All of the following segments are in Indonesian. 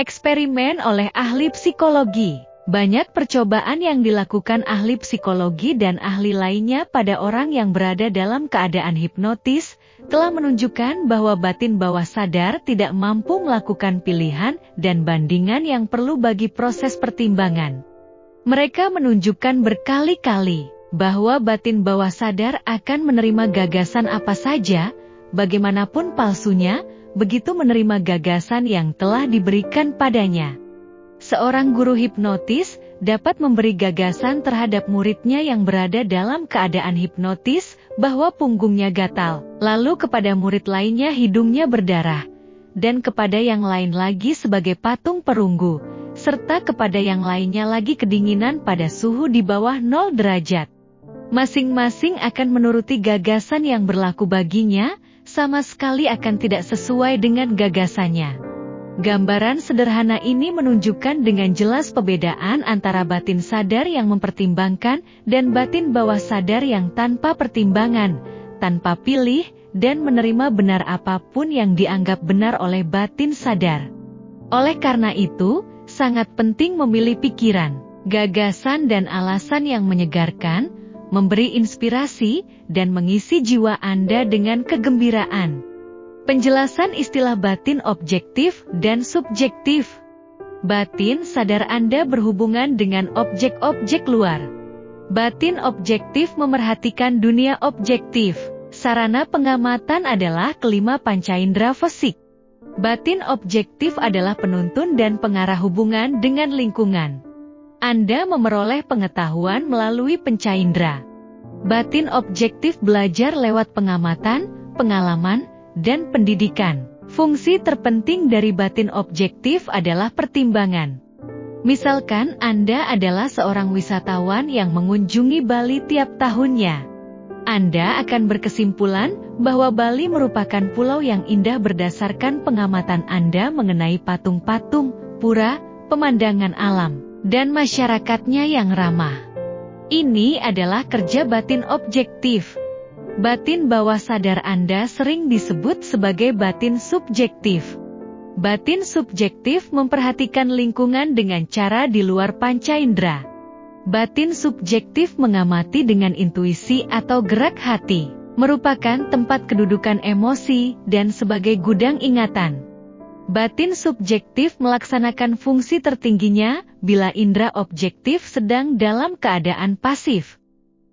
Eksperimen oleh ahli psikologi. Banyak percobaan yang dilakukan ahli psikologi dan ahli lainnya pada orang yang berada dalam keadaan hipnotis, telah menunjukkan bahwa batin bawah sadar tidak mampu melakukan pilihan dan bandingan yang perlu bagi proses pertimbangan. Mereka menunjukkan berkali-kali bahwa batin bawah sadar akan menerima gagasan apa saja, bagaimanapun palsunya, begitu menerima gagasan yang telah diberikan padanya. Seorang guru hipnotis dapat memberi gagasan terhadap muridnya yang berada dalam keadaan hipnotis bahwa punggungnya gatal, lalu kepada murid lainnya hidungnya berdarah, dan kepada yang lain lagi sebagai patung perunggu, serta kepada yang lainnya lagi kedinginan pada suhu di bawah 0 derajat. Masing-masing akan menuruti gagasan yang berlaku baginya, sama sekali akan tidak sesuai dengan gagasannya. Gambaran sederhana ini menunjukkan dengan jelas perbedaan antara batin sadar yang mempertimbangkan dan batin bawah sadar yang tanpa pertimbangan, tanpa pilih, dan menerima benar apapun yang dianggap benar oleh batin sadar. Oleh karena itu, sangat penting memilih pikiran, gagasan dan alasan yang menyegarkan, memberi inspirasi, dan mengisi jiwa Anda dengan kegembiraan. Penjelasan istilah batin objektif dan subjektif. Batin sadar Anda berhubungan dengan objek-objek luar. Batin objektif memerhatikan dunia objektif. Sarana pengamatan adalah kelima pancaindera fisik. Batin objektif adalah penuntun dan pengarah hubungan dengan lingkungan. Anda memeroleh pengetahuan melalui pancaindera. Batin objektif belajar lewat pengamatan, pengalaman, dan pendidikan. Fungsi terpenting dari batin objektif adalah pertimbangan. Misalkan Anda adalah seorang wisatawan yang mengunjungi Bali tiap tahunnya. Anda akan berkesimpulan bahwa Bali merupakan pulau yang indah berdasarkan pengamatan Anda mengenai patung-patung, pura, pemandangan alam, dan masyarakatnya yang ramah. Ini adalah kerja batin objektif. Batin bawah sadar Anda sering disebut sebagai batin subjektif. Batin subjektif memperhatikan lingkungan dengan cara di luar pancaindera. Batin subjektif mengamati dengan intuisi atau gerak hati, merupakan tempat kedudukan emosi dan sebagai gudang ingatan. Batin subjektif melaksanakan fungsi tertingginya bila indera objektif sedang dalam keadaan pasif.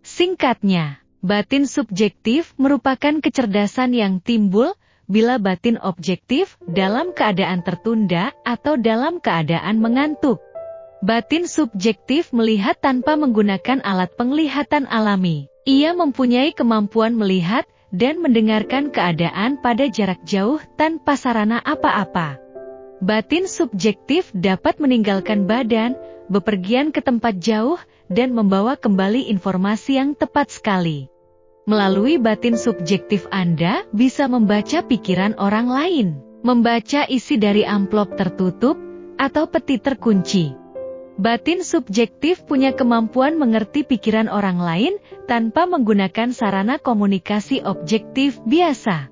Singkatnya, batin subjektif merupakan kecerdasan yang timbul bila batin objektif dalam keadaan tertunda atau dalam keadaan mengantuk. Batin subjektif melihat tanpa menggunakan alat penglihatan alami. Ia mempunyai kemampuan melihat dan mendengarkan keadaan pada jarak jauh tanpa sarana apa-apa. Batin subjektif dapat meninggalkan badan, bepergian ke tempat jauh, dan membawa kembali informasi yang tepat sekali. Melalui batin subjektif Anda bisa membaca pikiran orang lain, membaca isi dari amplop tertutup, atau peti terkunci. Batin subjektif punya kemampuan mengerti pikiran orang lain tanpa menggunakan sarana komunikasi objektif biasa.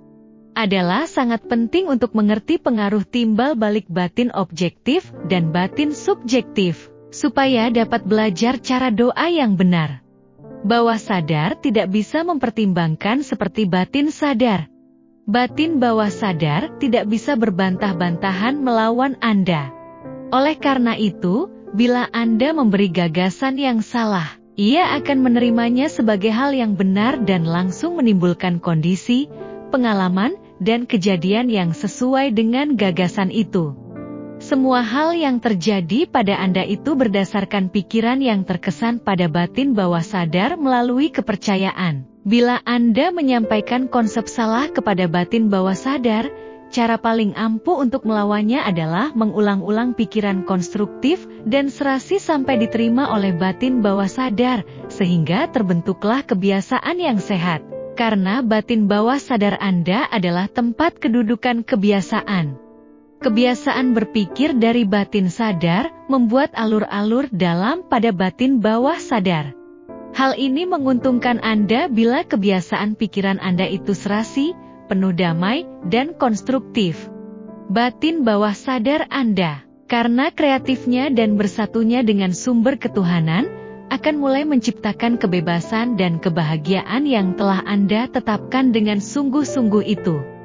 Adalah sangat penting untuk mengerti pengaruh timbal balik batin objektif dan batin subjektif, supaya dapat belajar cara doa yang benar. Bawah sadar tidak bisa mempertimbangkan seperti batin sadar. Batin bawah sadar tidak bisa berbantah-bantahan melawan Anda. Oleh karena itu, bila Anda memberi gagasan yang salah, ia akan menerimanya sebagai hal yang benar dan langsung menimbulkan kondisi, pengalaman, dan kejadian yang sesuai dengan gagasan itu. Semua hal yang terjadi pada Anda itu berdasarkan pikiran yang terkesan pada batin bawah sadar melalui kepercayaan. Bila Anda menyampaikan konsep salah kepada batin bawah sadar, cara paling ampuh untuk melawannya adalah mengulang-ulang pikiran konstruktif dan serasi sampai diterima oleh batin bawah sadar, sehingga terbentuklah kebiasaan yang sehat. Karena batin bawah sadar Anda adalah tempat kedudukan kebiasaan. Kebiasaan berpikir dari batin sadar membuat alur-alur dalam pada batin bawah sadar. Hal ini menguntungkan Anda bila kebiasaan pikiran Anda itu serasi, penuh damai, dan konstruktif. Batin bawah sadar Anda. Karena kreatifnya dan bersatunya dengan sumber ketuhanan, akan mulai menciptakan kebebasan dan kebahagiaan yang telah Anda tetapkan dengan sungguh-sungguh itu.